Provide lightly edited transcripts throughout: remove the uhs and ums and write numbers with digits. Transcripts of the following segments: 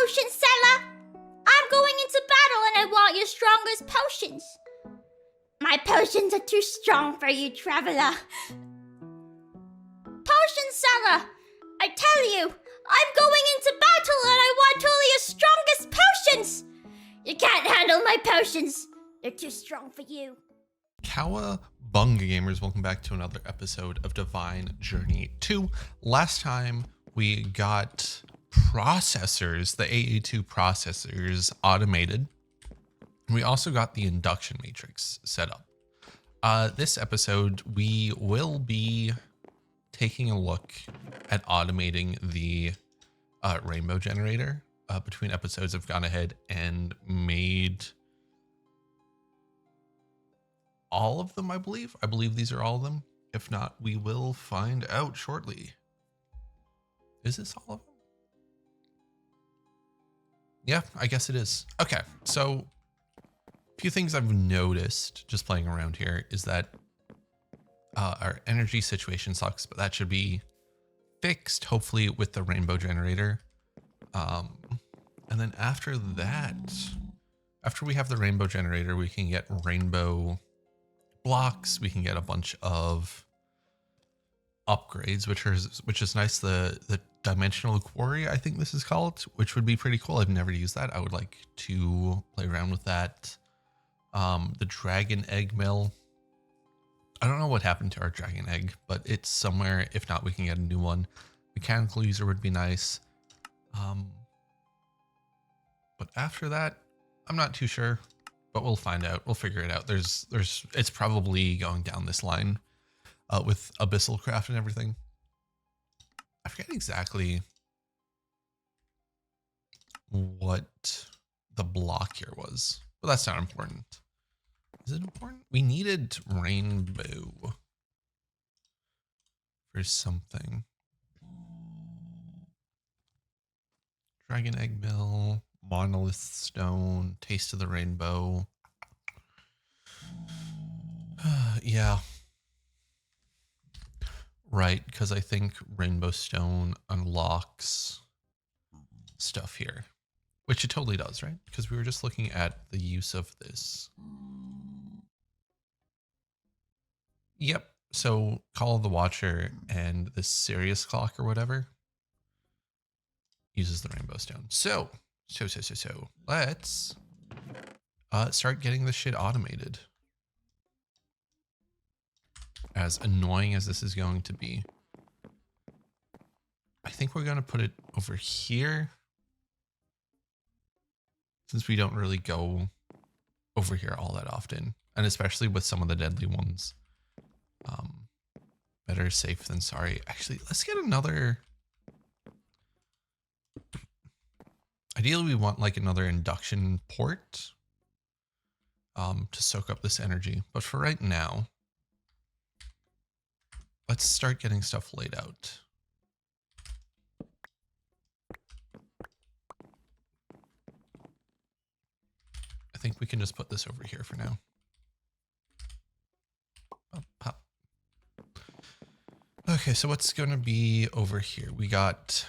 potion seller. I'm going into battle and I want your strongest potions. My potions are too strong for you, traveler. Potion seller, I tell you, I'm going into battle and I want all your strongest potions. You can't handle my potions. They're too strong for you. Cowabunga gamers, welcome back to another episode of Divine Journey 2. Last time we got processors, the AA2 processors automated. We also got the induction matrix set up. This episode, we will be taking a look at automating the rainbow generator. Between episodes, I've gone ahead and made all of them, I believe. I believe these are all of them. If not, we will find out shortly. Is this all of them? Yeah, I guess it is. Okay, so a few things I've noticed just playing around here is that our energy situation sucks, but that should be fixed, hopefully, with the rainbow generator. And then after that, after we have the rainbow generator, we can get rainbow blocks. We can get a bunch of upgrades, which is nice. The dimensional quarry, I think this is called, which would be pretty cool. I've never used that. I would like to play around with that. The dragon egg mill. I don't know what happened to our dragon egg, but it's somewhere. If not, we can get a new one. Mechanical user would be nice. But after that, I'm not too sure, but we'll find out. We'll figure it out. It's probably going down this line with abyssal craft and everything. I forget exactly what the block here was, but that's not important. Is it important? We needed rainbow for something. Dragon egg mill, monolith stone, taste of the rainbow. Yeah. Right, because I think rainbow stone unlocks stuff here, which it totally does, right? Because we were just looking at the use of this. Yep. So Call of the Watcher and the Sirius clock or whatever uses the rainbow stone. So let's start getting this shit automated. As annoying as this is going to be, I think we're going to put it over here, since we don't really go over here all that often, and especially with some of the deadly ones. Better safe than sorry. Actually, let's get another. Ideally, we want like another induction port to soak up this energy. But for right now, let's start getting stuff laid out. I think we can just put this over here for now. Oh, pop. Okay, so what's going to be over here? We got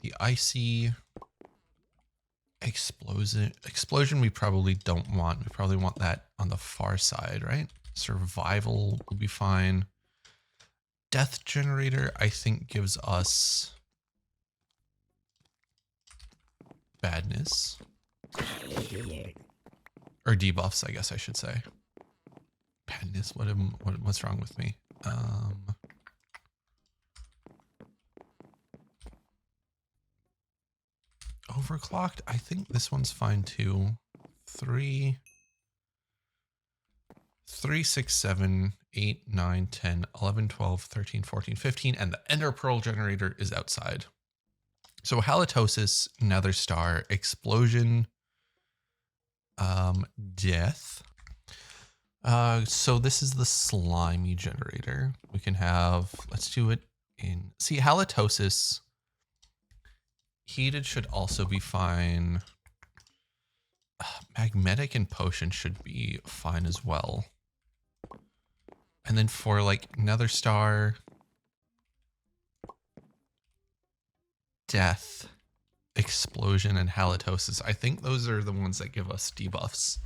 the icy explosion we probably don't want. We probably want that on the far side, right? Survival will be fine. Death generator, I think, gives us badness. Or debuffs, I guess I should say. Badness, what's wrong with me? Overclocked, I think this one's fine too. 3, 6, 7, 8, 9, 10, 11, 12, 13, 14, 15, and the Ender Pearl generator is outside. So halitosis, nether star, explosion, death. So this is the slimy generator. We can have, let's do it in, see, halitosis, heated should also be fine. Magnetic and potion should be fine as well. And then for like nether star, death, explosion and halitosis. I think those are the ones that give us debuffs.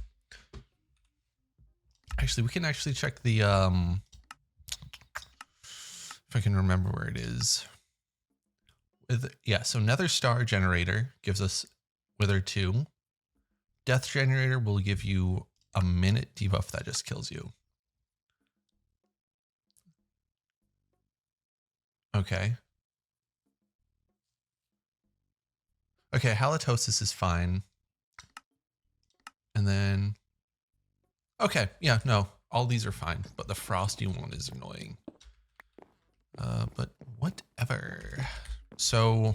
Actually, we can actually check the if I can remember where it is. So Nether Star Generator gives us Wither 2. Death Generator will give you a minute debuff that just kills you. Okay. Okay, halitosis is fine. And then, okay, yeah, no, all these are fine, but the frosty one is annoying. But whatever. So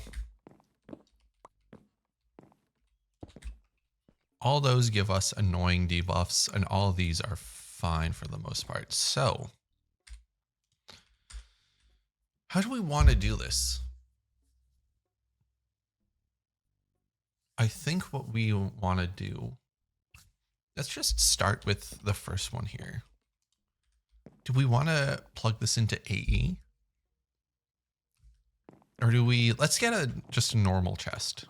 all those give us annoying debuffs, and all of these are fine for the most part. So how do we want to do this? I think what we want to do, let's just start with the first one here. Do we want to plug this into AE? Or do we, let's get just a normal chest.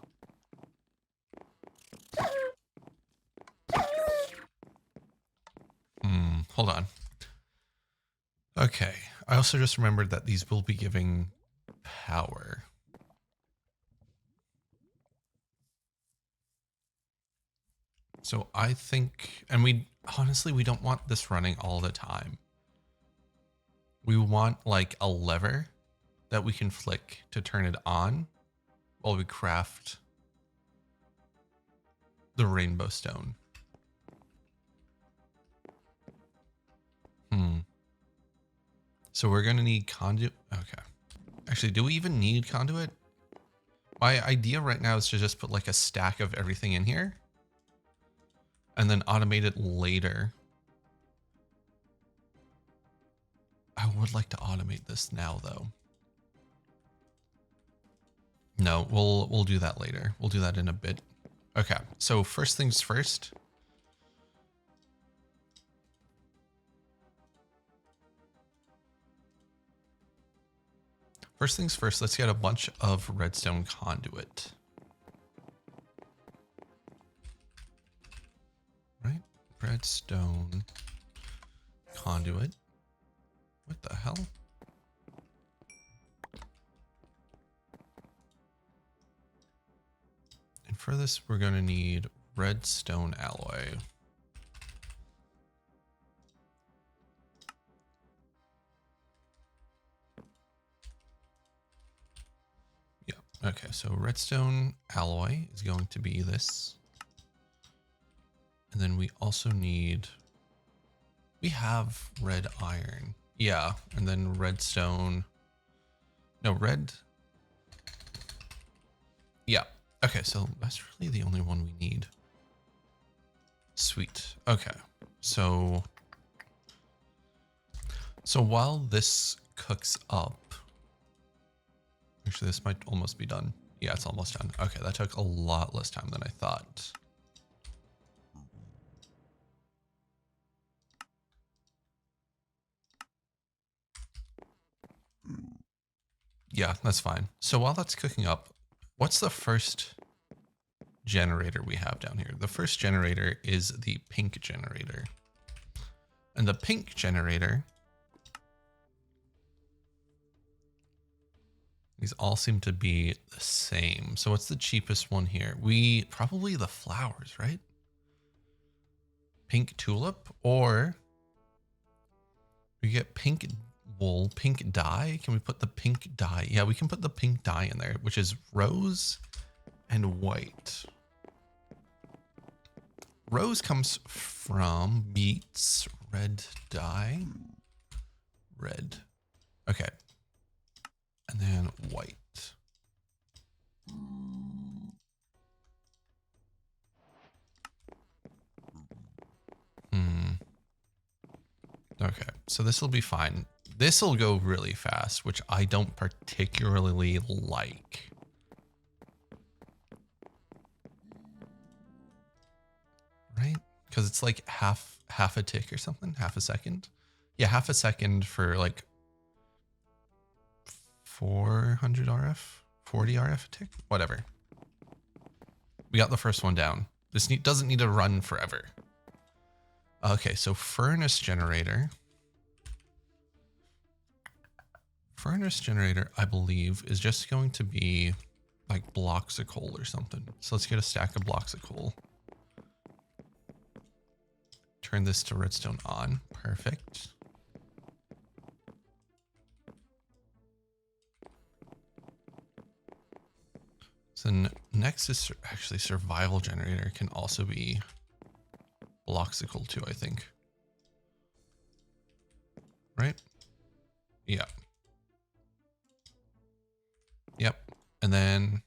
Hold on. Okay. I also just remembered that these will be giving power. So I think, and we don't want this running all the time. We want like a lever that we can flick to turn it on while we craft the rainbow stone. So we're going to need conduit. Okay. Actually, do we even need conduit? My idea right now is to just put like a stack of everything in here and then automate it later. I would like to automate this now though. No, we'll do that later. We'll do that in a bit. Okay, so first things first. First things first, let's get a bunch of redstone conduit. Right? Redstone conduit. What the hell? And for this, we're going to need redstone alloy. Yeah, okay, so redstone alloy is going to be this. And then we also need, we have red iron. Yeah, and then redstone, no, red. Yeah, okay, so that's really the only one we need. Sweet, okay. So while this cooks up, actually this might almost be done. Yeah, it's almost done. Okay, that took a lot less time than I thought. Yeah, that's fine. So while that's cooking up, what's the first generator we have down here? The first generator is the pink generator. And the pink generator, these all seem to be the same. So what's the cheapest one here? Probably the flowers, right? Pink tulip, or we get pink wool, pink dye. Can we put the pink dye? Yeah, we can put the pink dye in there, which is rose and white. Rose comes from beets, red dye, red. Okay. And then white. Okay, so this will be fine. This will go really fast, which I don't particularly like. Right? Because it's like half a tick or something, half a second. Yeah, half a second for like 400 RF, 40 RF a tick, whatever. We got the first one down. This doesn't need to run forever. Okay, so furnace generator. Furnace generator, I believe, is just going to be like blocks of coal or something. So let's get a stack of blocks of coal. Turn this to redstone on. Perfect. So next is actually survival generator can also be blocks of coal too, I think. Right? Yeah. Yep. And then,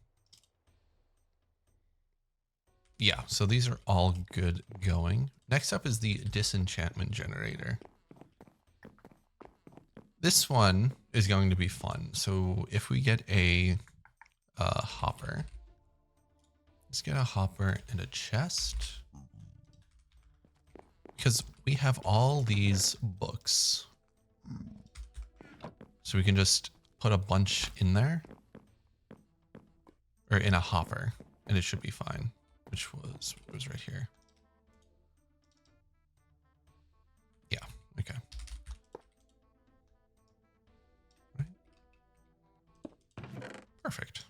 yeah, so these are all good going. Next up is the disenchantment generator. This one is going to be fun. So if we get a hopper, let's get a hopper and a chest. Because we have all these books. So we can just put a bunch in there. Or in a hopper. And it should be fine. Which was right here. Yeah, okay. Right. Perfect.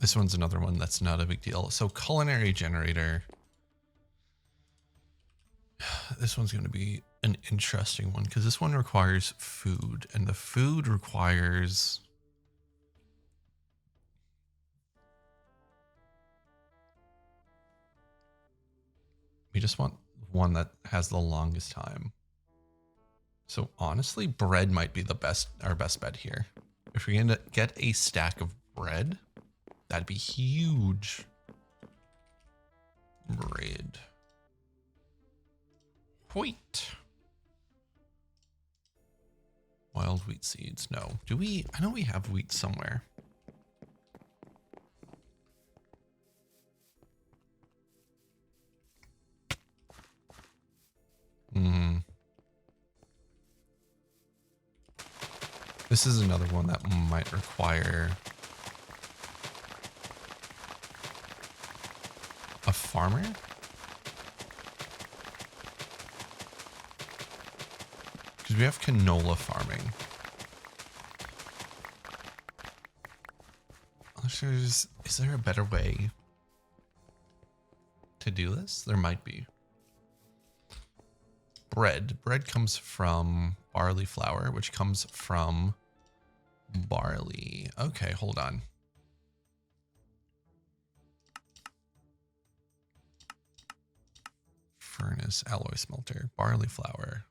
This one's another one that's not a big deal. So culinary generator. This one's going to be an interesting one because this one requires food, and the food requires we just want one that has the longest time. So honestly, bread might be our best bet here. If we're going to get a stack of bread, that'd be huge. Bread. Wheat. Wild wheat seeds. No. Do we? I know we have wheat somewhere. This is another one that might require a farmer. Because we have canola farming. Is there a better way to do this? There might be. Bread. Bread comes from barley flour, which comes from barley. Okay, hold on. Furnace, alloy smelter, barley flour.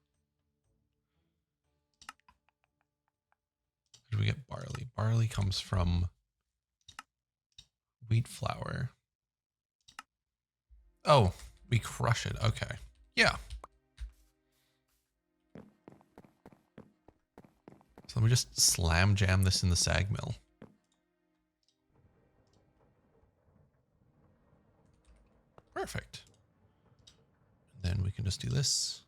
Where do we get barley? Barley comes from wheat flour. Oh, we crush it. Okay. Yeah. So let me just slam jam this in the sag mill. Perfect. And then we can just do this.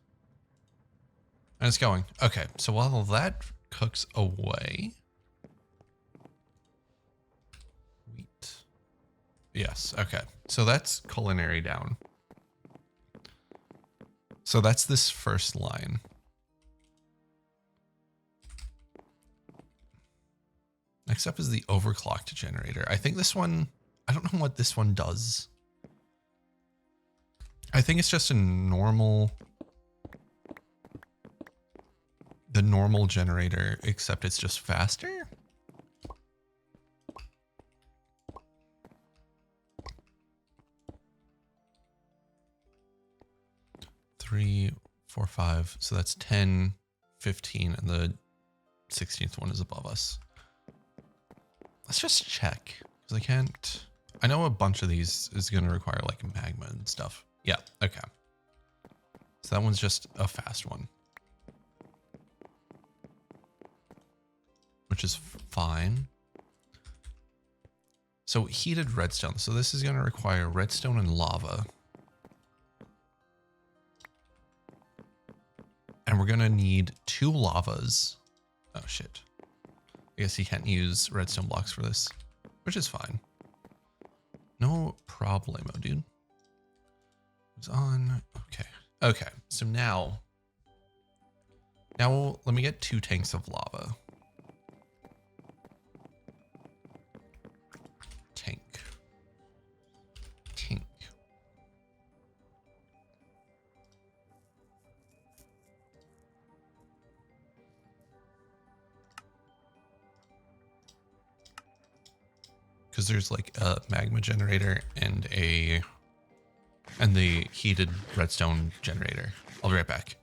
And it's going. Okay, so while that cooks away. Wheat. Yes, okay. So that's culinary down. So that's this first line. Next up is the overclocked generator. I think this one, I don't know what this one does. I think it's just a normal, the normal generator, except it's just faster. Three, 4, 5. So that's 10, 15, and the 16th one is above us. Let's just check, because I can't. I know a bunch of these is going to require like magma and stuff. Yeah, okay. So that one's just a fast one, which is fine. So heated redstone. So this is going to require redstone and lava. And we're going to need 2 lavas. Oh, shit. I guess you can't use redstone blocks for this. which is fine. No problemo, dude. It's on. Okay. Okay. So now let me get 2 tanks of lava. Tank. Because there's like a magma generator and the heated redstone generator. I'll be right back.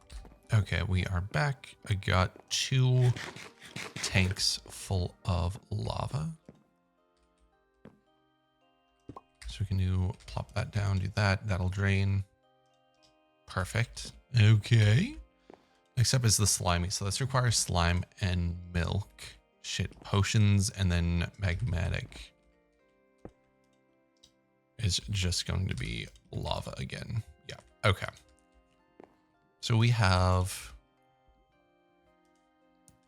Okay, we are back. I got 2 tanks full of lava. So we can plop that down, do that. That'll drain. Perfect. Okay. Next up is the slimy. So this requires slime and milk. Shit, potions and then magmatic is just going to be lava again. Yeah. Okay. So we have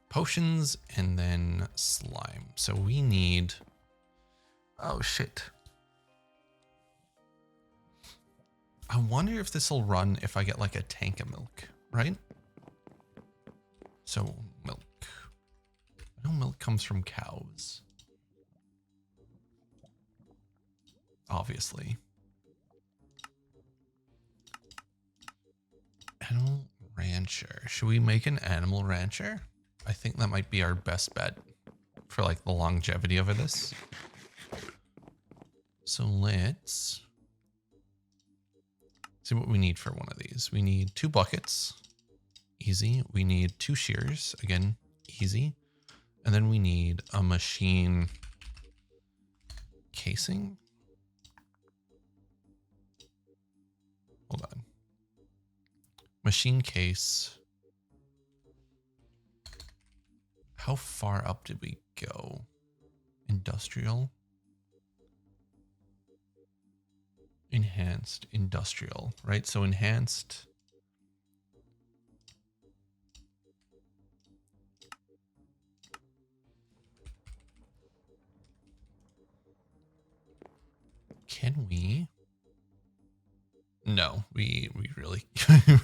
potions and then slime. So we need, oh shit. I wonder if this will run if I get like a tank of milk, right? So milk. I know milk comes from cows. Obviously. Animal rancher. Should we make an animal rancher? I think that might be our best bet for like the longevity of this. So let's see what we need for one of these. We need 2 buckets. Easy. We need 2 shears. Again, easy. And then we need a machine casing. Hold on. Machine case. How far up did we go? Industrial. Enhanced, industrial, right? So enhanced. Can we? No, we really,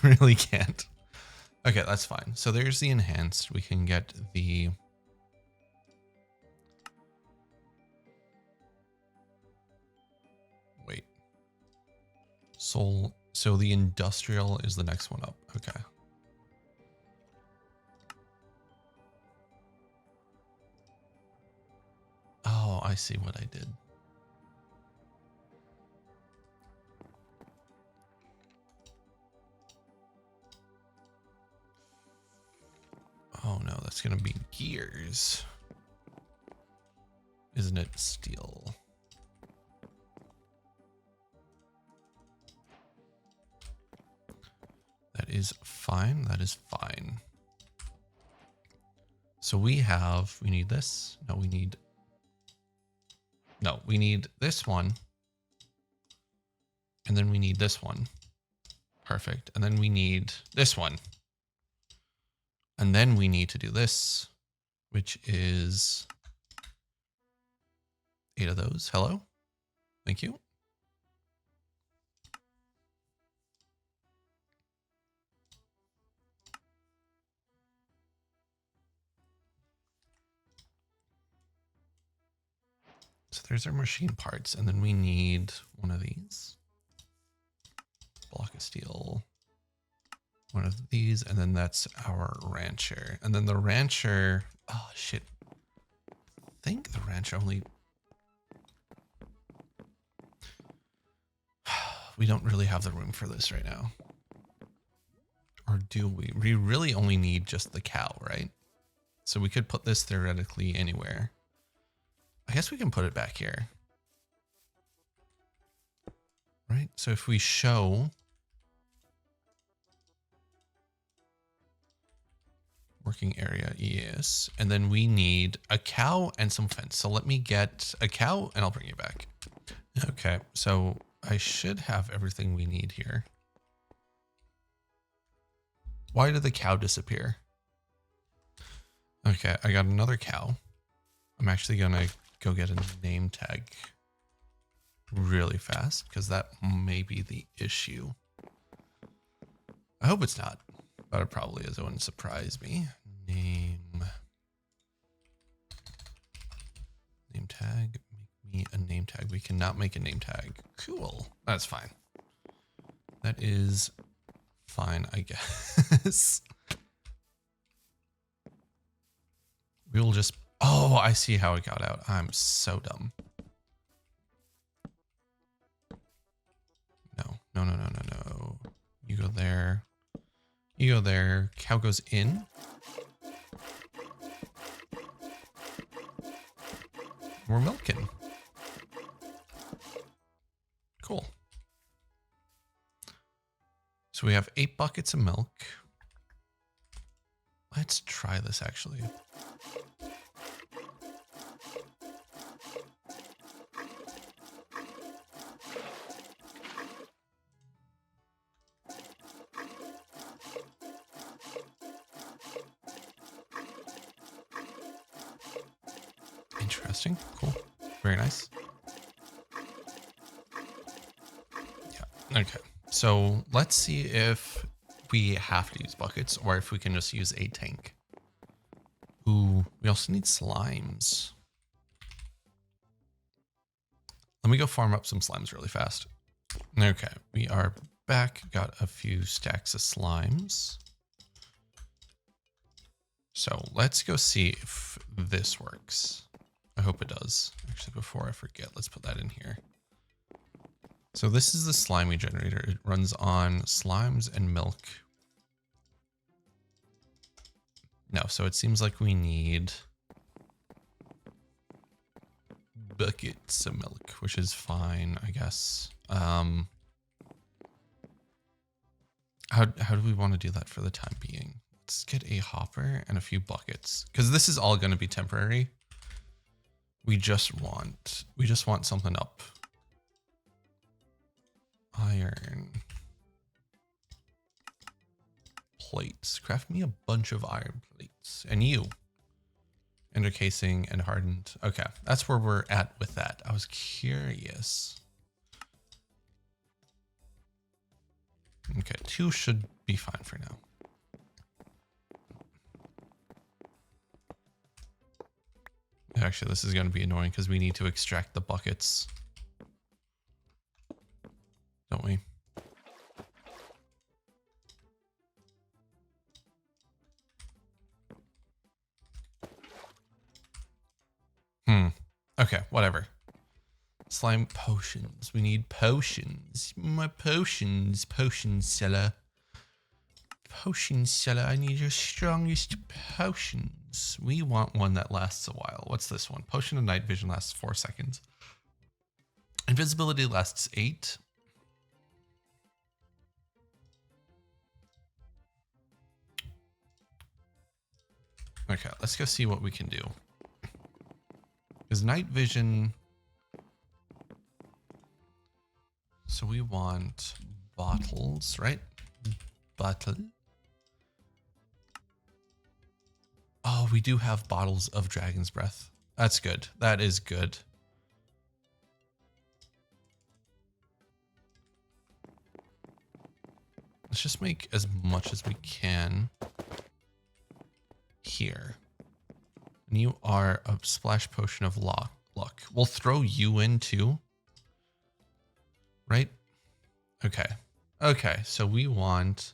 really can't. Okay, that's fine. So there's the enhanced. We can get the... Wait. Soul. So the industrial is the next one up. Okay. Oh, I see what I did. Oh no, that's gonna be gears. Isn't it steel? That is fine. That is fine. So we need this. No, we need this one. And then we need this one. Perfect. And then we need this one. And then we need to do this, which is 8 of those. Hello. Thank you. So there's our machine parts. And then we need one of these. Block of steel. One of these, and then that's our rancher. And then the rancher, oh shit. I think the rancher only... We don't really have the room for this right now. Or do we? We really only need just the cow, right? So we could put this theoretically anywhere. I guess we can put it back here. Right? So if we show... Working area, yes. And then we need a cow and some fence. So let me get a cow and I'll bring you back. Okay, so I should have everything we need here. Why did the cow disappear? Okay, I got another cow. I'm actually gonna go get a name tag really fast because that may be the issue. I hope it's not, but it probably is. It wouldn't surprise me. Name tag. Make me a name tag. We cannot make a name tag. Cool. That's fine. That is fine, I guess. We'll just... Oh, I see how it got out. I'm so dumb. No. You go there. You go there. Cow goes in. We're milking. Cool. So we have 8 buckets of milk. Let's try this actually. Interesting. Cool. Very nice. Yeah. Okay. So let's see if we have to use buckets or if we can just use a tank. Ooh, we also need slimes. Let me go farm up some slimes really fast. Okay, we are back. Got a few stacks of slimes. So let's go see if this works. I hope it does. Actually, before I forget, let's put that in here. So this is the slimy generator. It runs on slimes and milk. No, so it seems like we need buckets of milk, which is fine, I guess. How do we want to do that for the time being? Let's get a hopper and a few buckets, because this is all going to be temporary. We just want something up. Iron plates. Craft me a bunch of iron plates. And you. Ender casing and hardened. Okay, that's where we're at with that. I was curious. Okay, 2 should be fine for now. Actually, this is going to be annoying because we need to extract the buckets. Don't we? Okay, whatever. Slime potions. We need potions. My potions. Potion seller. Potion seller, I need your strongest potions. We want one that lasts a while. What's this one? Potion of night vision lasts 4 seconds. Invisibility lasts 8. Okay, let's go see what we can do. Is night vision... So we want bottles, right? Bottle. Oh, we do have bottles of Dragon's Breath. That's good. That is good. Let's just make as much as we can here. And you are a splash potion of luck. We'll throw you in too. Right? Okay. Okay, so we want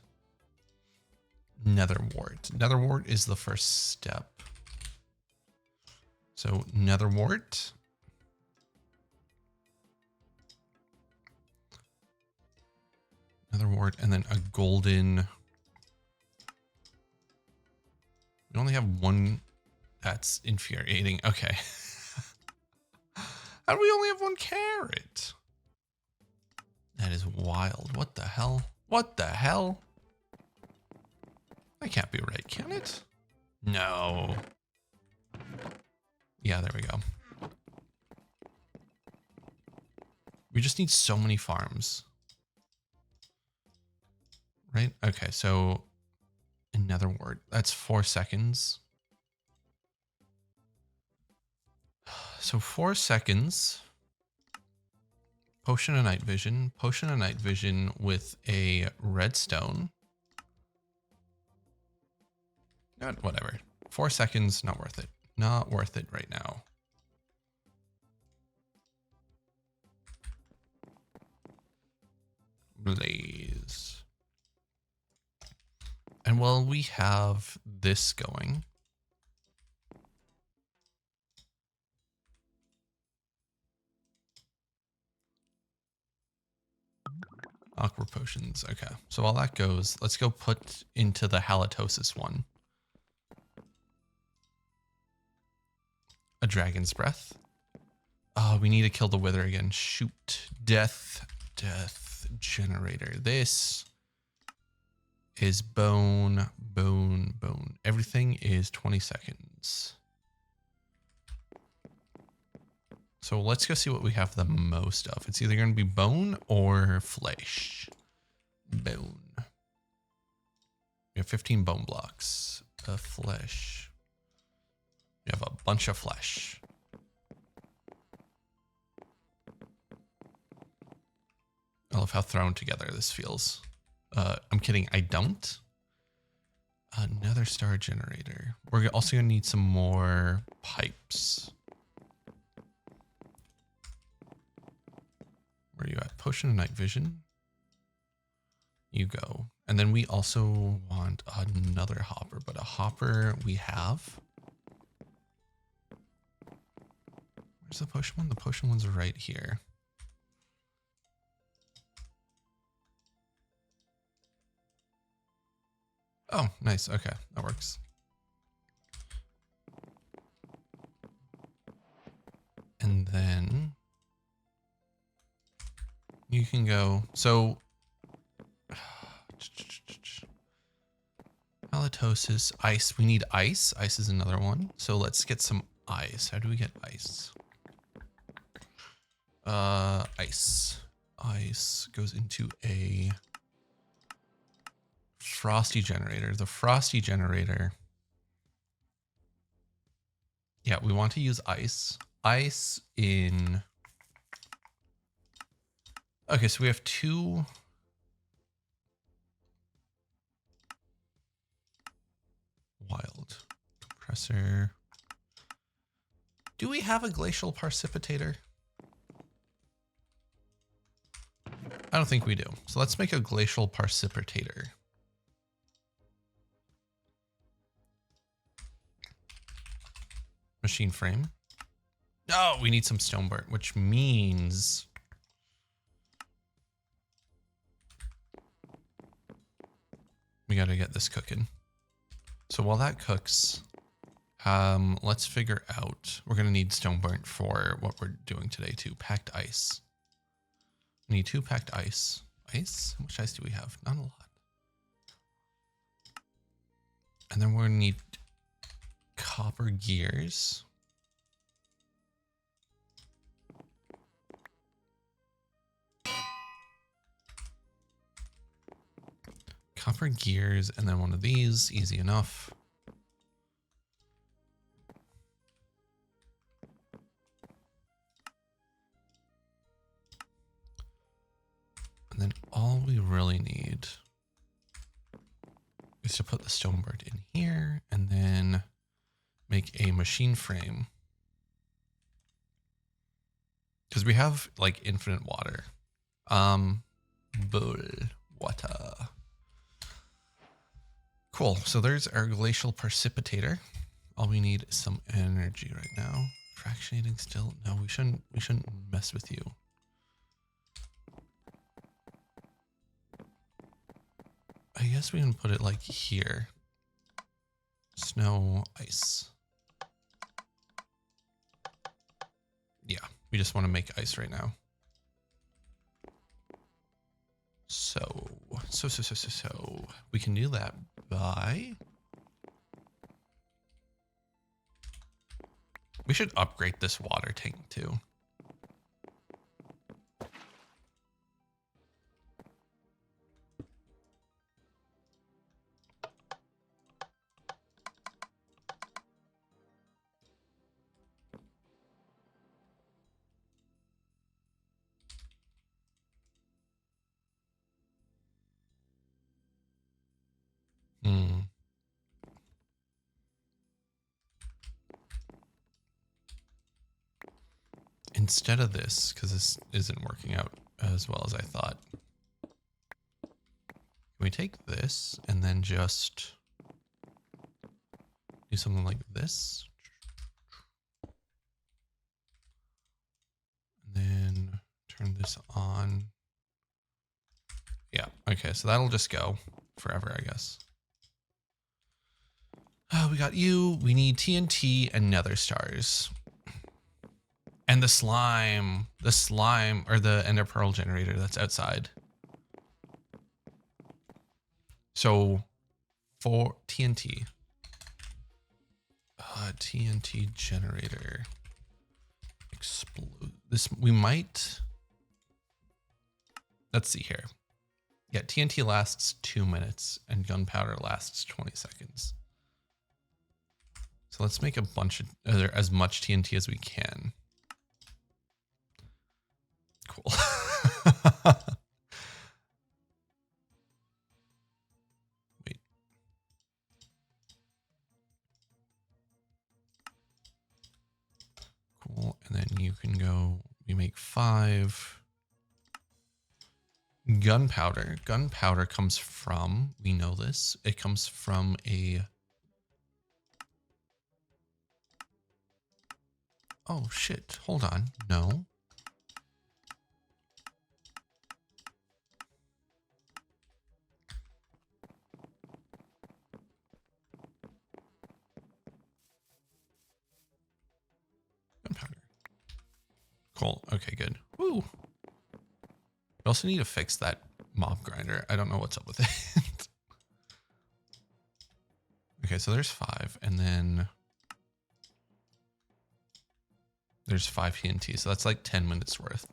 nether wart. Nether wart is the first step. So nether wart. Nether wart, and then a golden. We only have one. That's infuriating. Okay. How do we only have 1 carrot? That is wild. What the hell? What the hell? That can't be right, can it? No. Yeah, there we go. We just need so many farms. Right? Okay, so another word. That's 4 seconds. So 4 seconds. Potion of night vision. Potion of night vision with a redstone. Whatever. 4 seconds, not worth it. Not worth it right now. Blaze. And while we have this going, aqua potions. Okay. So while that goes, let's go put into the halitosis one. A dragon's breath. Oh, we need to kill the wither again. Shoot. Death generator. This is bone. Everything is 20 seconds. So let's go see what we have the most of. It's either going to be bone or flesh. Bone. We have 15 bone blocks. Flesh. We have a bunch of flesh. I love how thrown together this feels. I'm kidding, I don't. Another star generator. We're also gonna need some more pipes. Where are you at? Potion of night vision. You go. And then we also want another hopper, but a hopper we have. Where's the potion one? The potion one's right here. Oh, nice. Okay, that works. And then you can go. So halitosis, ice. We need ice. Ice is another one. So let's get some ice. How do we get ice? Ice. Ice goes into a frosty generator. The frosty generator. Yeah, we want to use ice. Ice in. Okay, so we have 2. Wild compressor. Do we have a glacial precipitator? I don't think we do. So let's make a glacial precipitator. Machine frame. No, we need some stone burnt, which means we got to get this cooking. So while that cooks, let's figure out, we're going to need stone burnt for what we're doing today too. Packed ice. We need 2 packed ice. Ice? How much ice do we have? Not a lot. And then we're going to need copper gears. Copper gears, and then one of these, easy enough. And then all we really need is to put the stone burnt in here and then make a machine frame. Because we have like infinite water. Bull water. Cool. So there's our glacial precipitator. All we need is some energy right now. Fractionating still. No, we shouldn't mess with you. I guess we can put it like here. Snow, ice. Yeah, we just want to make ice right now. So we can do that by. We should upgrade this water tank too. instead of this, because this isn't working out as well as I thought, can we take this and then just do something like this? And then turn this on. Yeah, okay, so that'll just go forever, I guess. We got you. We need TNT and nether stars. And the slime, or the ender pearl generator that's outside. So for TNT, TNT generator, explode this. We might, let's see here. Yeah, TNT lasts 2 minutes and gunpowder lasts 20 seconds. So let's make a bunch of, as much TNT as we can. Cool. Wait. Cool. And then you can go, we make 5. Gunpowder. Gunpowder comes from, we know this, it comes from a, oh shit, hold on, no. Gunpowder. Cool, okay, good. Woo! We also need to fix that mob grinder. I don't know what's up with it. Okay, so there's 5, and then there's 5 TNT, so that's like 10 minutes worth,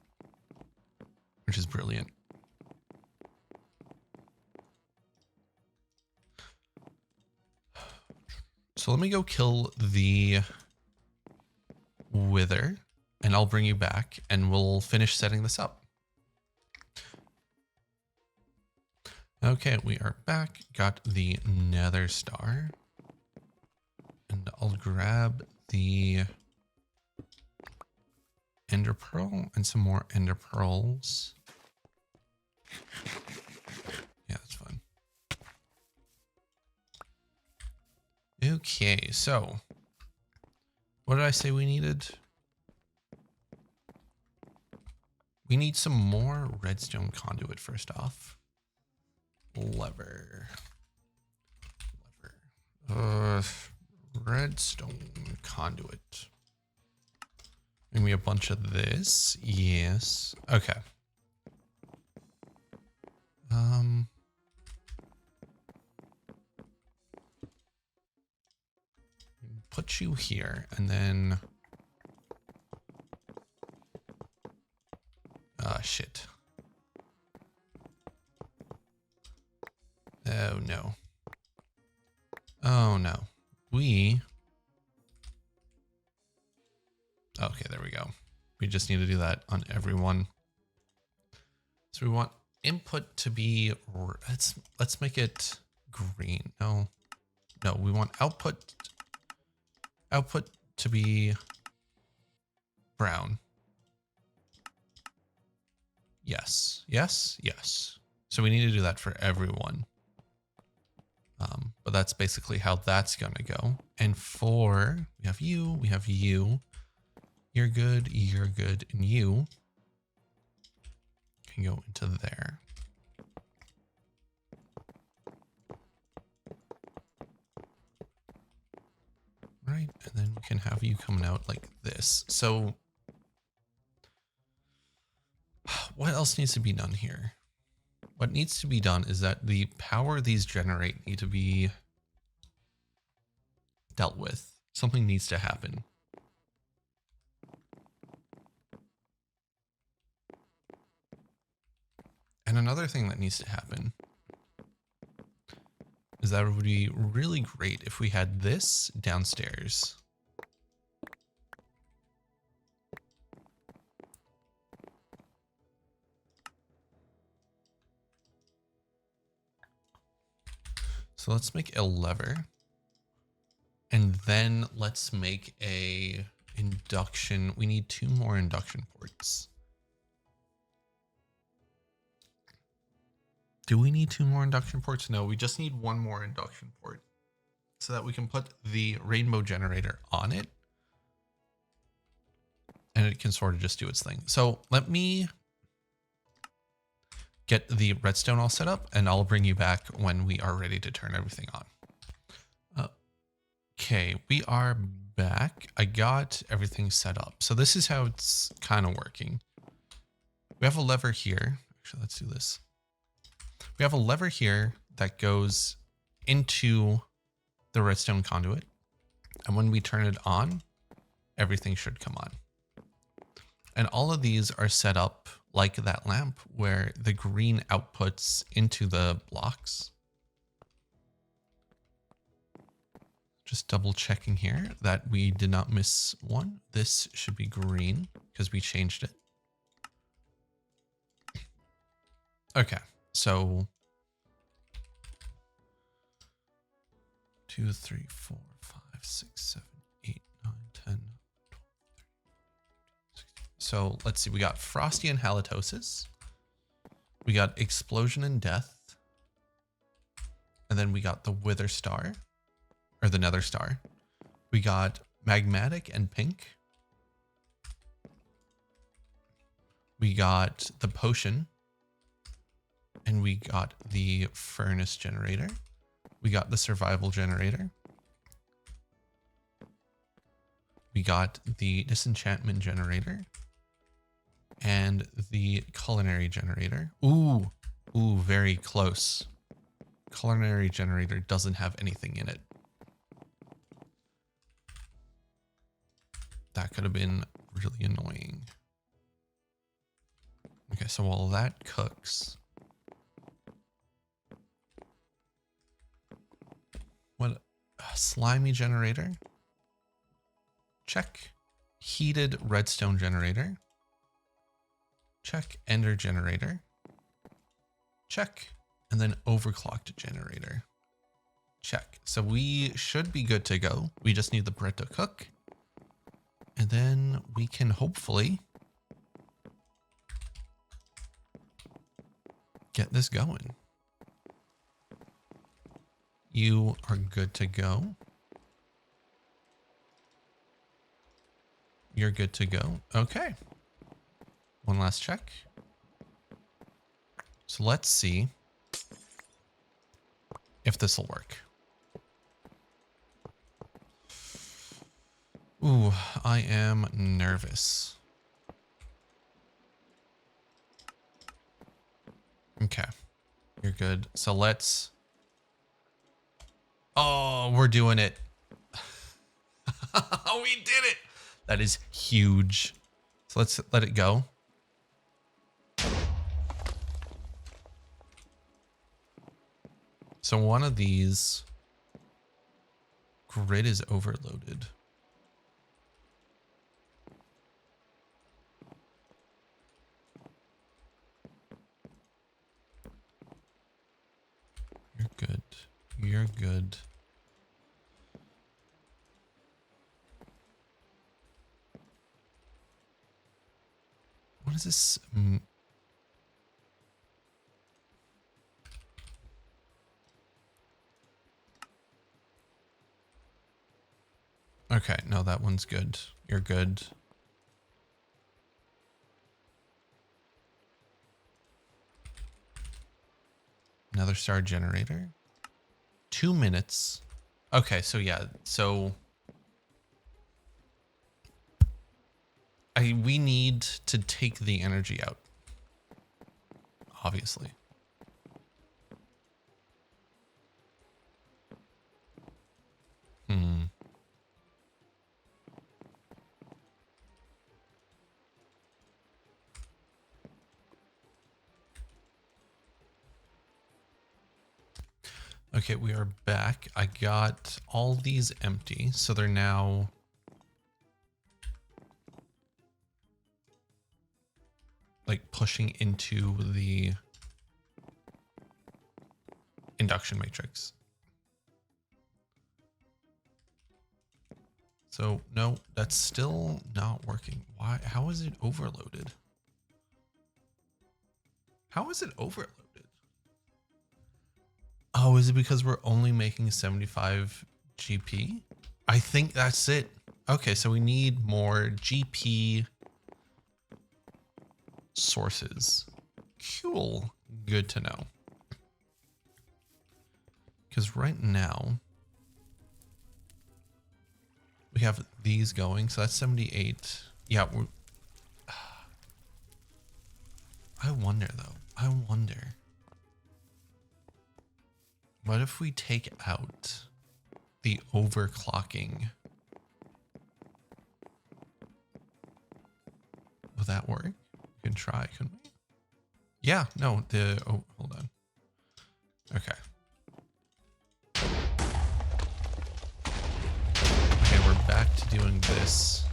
which is brilliant. So let me go kill the wither, and I'll bring you back, and we'll finish setting this up. Okay, we are back. Got the nether star. And I'll grab the ender pearl and some more ender pearls. Yeah, that's fun. Okay, so what did I say we needed? We need some more redstone conduit first off. Lever. Redstone conduit. Give me a bunch of this. Yes. Okay. Put you here and then, shit. Oh no. Oh no. Okay, there we go. We just need to do that on everyone. So we want input to be, let's make it green. No, we want output to be brown. Yes. So we need to do that for everyone. But that's basically how that's gonna go. And we have you. You're good, and you can go into there. Right, and then we can have you coming out like this. So what else needs to be done here? What needs to be done is that the power these generate need to be dealt with. Something needs to happen. And another thing that needs to happen is that it would be really great if we had this downstairs. So let's make a lever. And then let's make a induction. We need 2 more induction ports. Do we need 2 more induction ports? No, we just need 1 more induction port so that we can put the rainbow generator on it and it can sort of just do its thing. So let me get the redstone all set up and I'll bring you back when we are ready to turn everything on. Okay, we are back. I got everything set up. So this is how it's kind of working. We have a lever here. Actually, let's do this. We have a lever here that goes into the redstone conduit. And when we turn it on, everything should come on. And all of these are set up like that lamp where the green outputs into the blocks. Just double checking here that we did not miss one. This should be green because we changed it. Okay, so 2, 3, 4, 5, 6, 7, 8, 9, 10, 12, 13, 16. So let's see, we got Frosty and Halitosis. We got Explosion and Death. And then we got the Wither Star, or the Nether Star. We got Magmatic and Pink. We got the Potion. And we got the Furnace Generator. We got the Survival Generator. We got the Disenchantment Generator. And the Culinary Generator. Ooh, very close. Culinary Generator doesn't have anything in it. That could have been really annoying. Okay, so while that cooks, what slimy generator? Check. Heated redstone generator. Check. Ender generator. Check. And then overclocked generator. Check. So we should be good to go. We just need the bread to cook. And then we can hopefully get this going. You are good to go. You're good to go. Okay. One last check. So let's see if this will work. Ooh, I am nervous. Okay, you're good. So let's... Oh, we're doing it. We did it. That is huge. So let's let it go. So one of these grid is overloaded. You're good. You're good. What is this? Okay, no, that one's good. You're good. Another star generator. 2 minutes. Okay, so yeah, so we need to take the energy out, obviously. Okay, we are back. I got all these empty, so they're now like pushing into the induction matrix. So no, that's still not working. Why? How is it overloaded? How is it overloaded? Oh, is it because we're only making 75 GP? I think that's it. Okay, so we need more GP sources. Cool. Good to know. Because right now we have these going, so that's 78. Yeah, I wonder though. I wonder. What if we take out the overclocking? Will that work? We can try, couldn't we? Yeah, no, oh, hold on. Okay. Okay, we're back to doing this.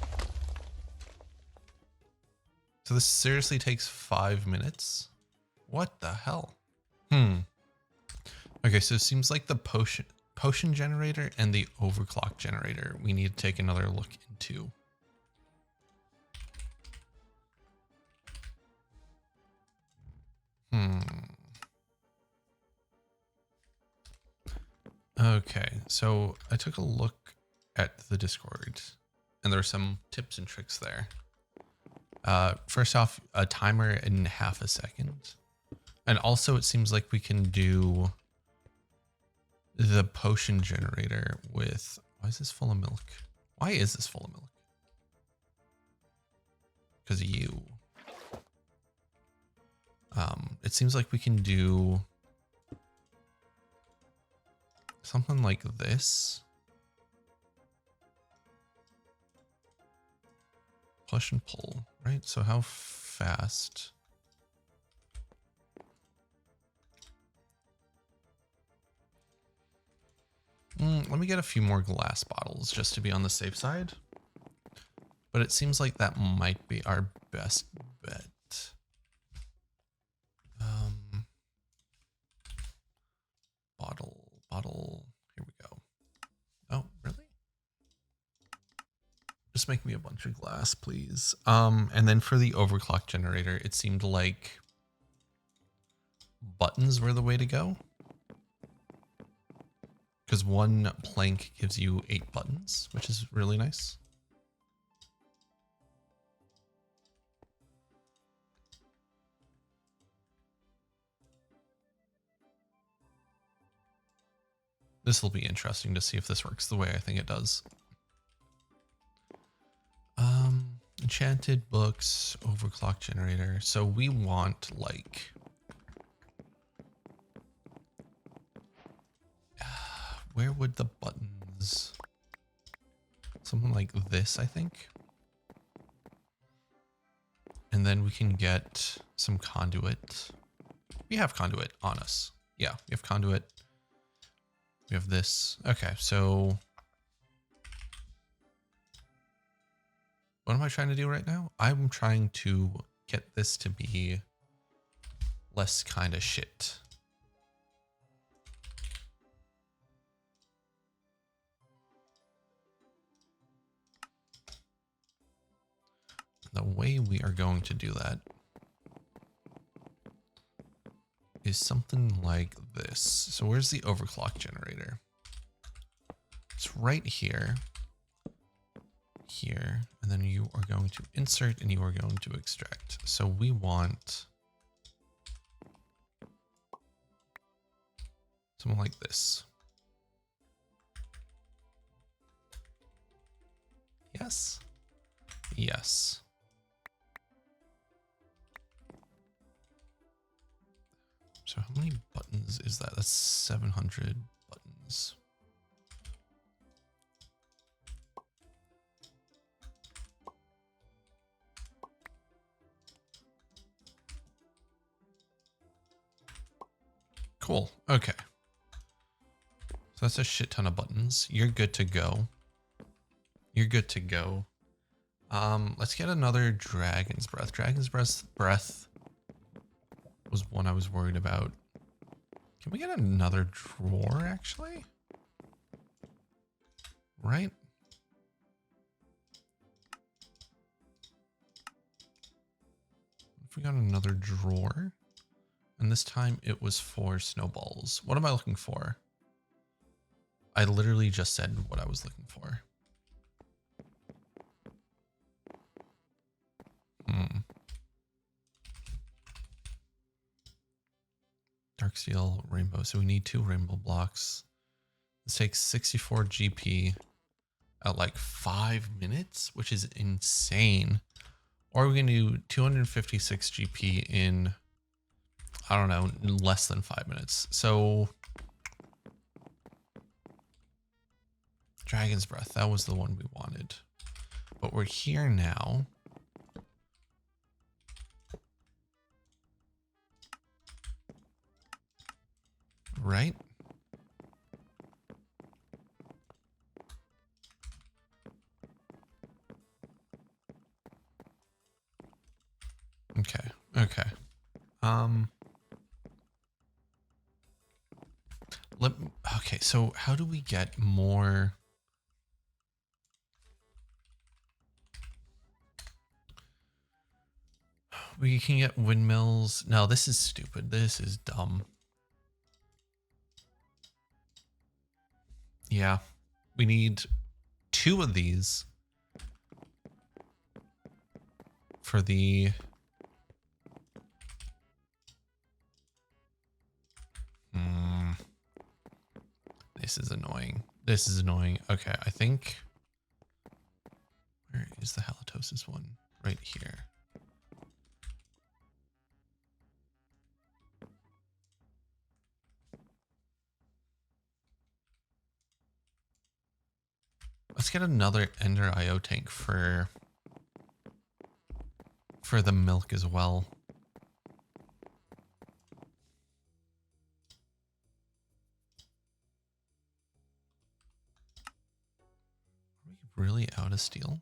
So this seriously takes 5 minutes? What the hell? Okay, so it seems like the potion generator and the overclock generator we need to take another look into. Okay, so I took a look at the Discord and there are some tips and tricks there. First off, a timer in half a second. And also it seems like we can do the potion generator with, why is this full of milk? Why is this full of milk? Because of you. It seems like we can do something like this. Push and pull, right? So how fast? Let me get a few more glass bottles just to be on the safe side. But it seems like that might be our best bet. Bottle, here we go. Oh, really? Just make me a bunch of glass, please. And then for the overclock generator, it seemed like buttons were the way to go. Because one plank gives you 8 buttons, which is really nice. This will be interesting to see if this works the way I think it does. Enchanted books, overclock generator. So we want like, where would the buttons, something like this, I think. And then we can get some conduit. We have conduit on us. Yeah, we have conduit. We have this. Okay, so what am I trying to do right now? I'm trying to get this to be less kind of shit. The way we are going to do that is something like this. So where's the overclock generator? It's right here, here, and then you are going to insert and you are going to extract. So we want something like this. Yes. Yes. So how many buttons is that? That's 700 buttons. Cool. Okay. So that's a shit ton of buttons. You're good to go. You're good to go. Let's get another Dragon's Breath. Dragon's Breath was one I was worried about. Can we get another drawer, actually? Right? if we got another drawer? And this time it was for snowballs. What am I looking for? I literally just said what I was looking for. Dark steel, rainbow. So we need 2 rainbow blocks. This takes 64 GP at like 5 minutes, which is insane. Or we can do 256 GP in, I don't know, less than 5 minutes. So Dragon's Breath, that was the one we wanted. But we're here now. Right? Okay. Okay. Okay, so how do we get more? We can get windmills. No, this is stupid. This is dumb. Yeah, we need 2 of these for the This is annoying. This is annoying. Okay, I think, where is the halitosis one? Right here. Let's get another Ender IO tank for the milk as well. Are we really out of steel?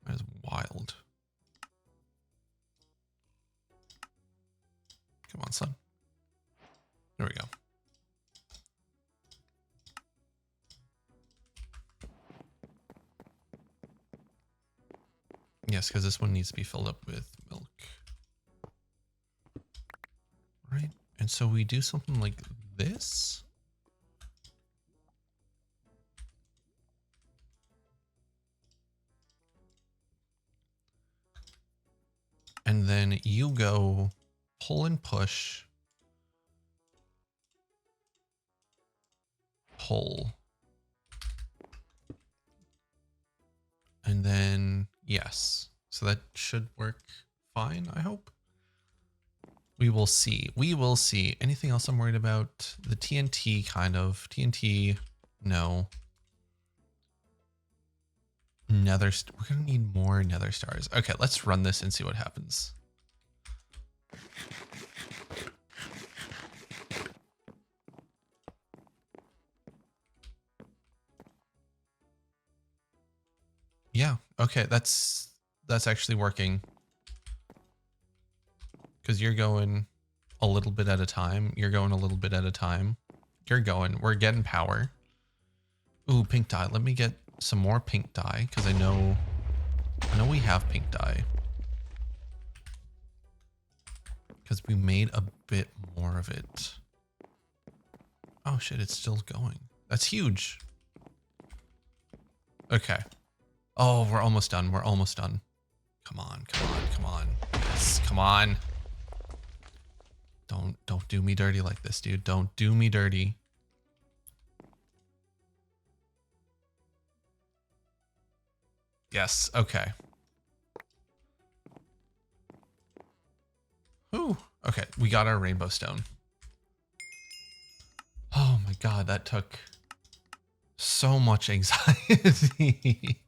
That is wild. Come on, son. There we go. Yes, because this one needs to be filled up with milk. Right. And so we do something like this. And then you go pull and push. Pull. And then, yes. So that should work fine, I hope. We will see. We will see. Anything else I'm worried about? The TNT, kind of. TNT, no. Nether, we're going to need more nether stars. Okay, let's run this and see what happens. Yeah, okay, that's actually working. Because you're going a little bit at a time. You're going a little bit at a time. We're getting power. Ooh, pink dye. Let me get some more pink dye because I know we have pink dye. Because we made a bit more of it. Oh shit, it's still going. That's huge. Okay. Oh, we're almost done. We're almost done. Come on, come on, come on. Yes, come on. Don't do me dirty like this, dude. Don't do me dirty. Yes, okay. Ooh, okay, we got our rainbow stone. Oh my god, that took so much anxiety.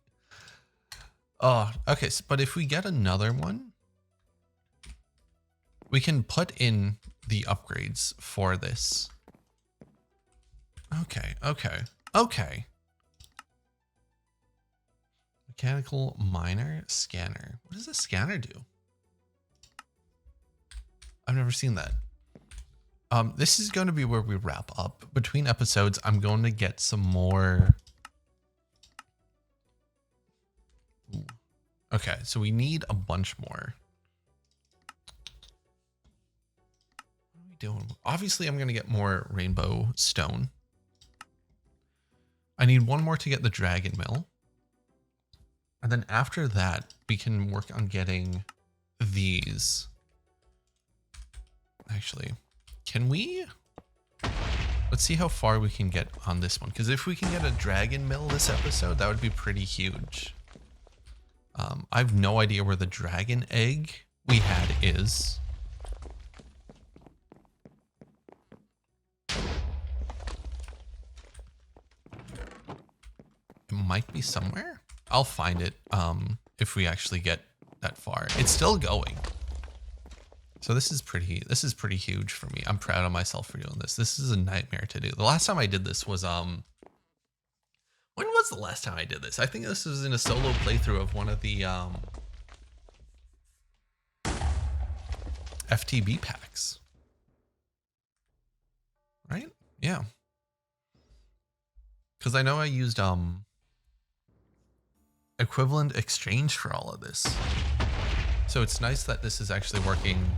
Oh, okay, but if we get another one, we can put in the upgrades for this. Okay, okay, okay. Mechanical miner scanner. What does a scanner do? I've never seen that. This is going to be where we wrap up. Between episodes, I'm going to get some more. Ooh. Okay, so we need a bunch more. What are we doing? Obviously, I'm going to get more rainbow stone. I need one more to get the dragon mill. And then after that, we can work on getting these. Actually, can we? Let's see how far we can get on this one. Because if we can get a dragon mill this episode, that would be pretty huge. I have no idea where the dragon egg we had is. It might be somewhere. I'll find it if we actually get that far. It's still going. So this is pretty huge for me. I'm proud of myself for doing this. This is a nightmare to do. The last time I did this was when was the last time I did this? I think this was in a solo playthrough of one of the FTB packs. Right? Yeah. Cuz I know I used equivalent exchange for all of this. So it's nice that this is actually working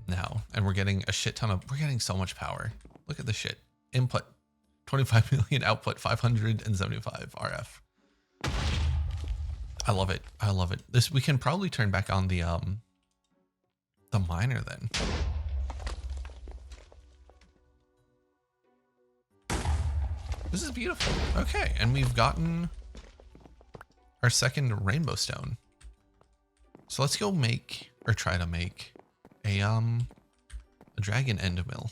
now, and we're getting a shit ton of, we're getting so much power. Look at the shit. Input 25 million, output 575 RF. I love it. I love it. This, we can probably turn back on the miner then. This is beautiful. Okay, and we've gotten our second rainbow stone. So let's go make, or try to make, a dragon end mill.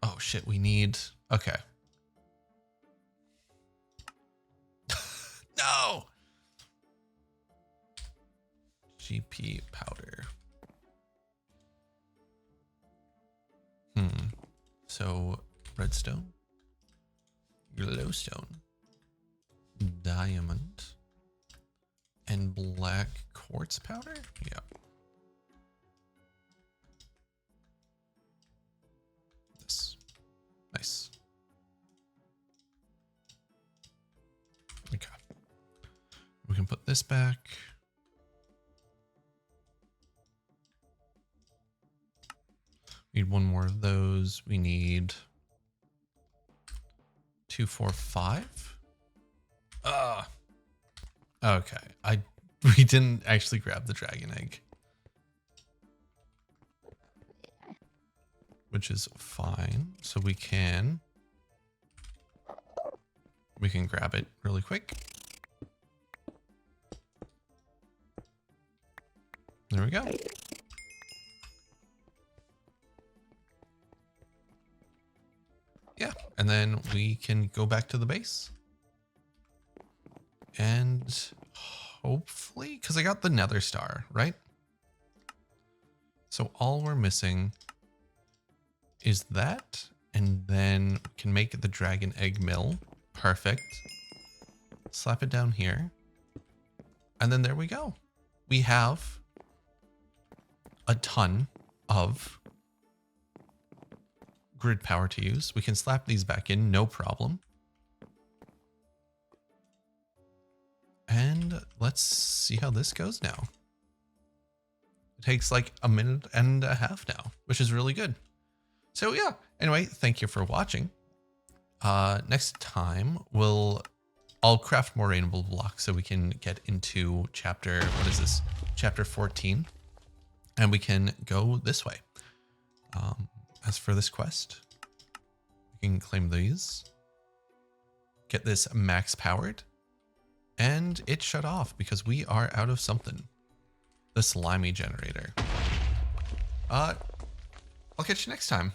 Oh shit, we need, okay. No! GP powder. So redstone, glowstone, diamond, and black quartz powder? Yeah. This. Nice. Okay. We can put this back. Need one more of those. We need 2, 4, 5. Okay. We didn't actually grab the dragon egg, which is fine. So we can grab it really quick. There we go. Yeah, and then we can go back to the base. And hopefully, because I got the nether star, right? So all we're missing is that, and then we can make the dragon egg mill. Perfect. Slap it down here. And then there we go. We have a ton of grid power to use. We can slap these back in, no problem. And let's see how this goes now. It takes like a minute and a half now, which is really good. So yeah, anyway, thank you for watching. Next time I'll craft more rainbow blocks so we can get into chapter, what is this? Chapter 14. And we can go this way. As for this quest, we can claim these, get this max powered, and it shut off because we are out of something. The slimy generator. I'll catch you next time.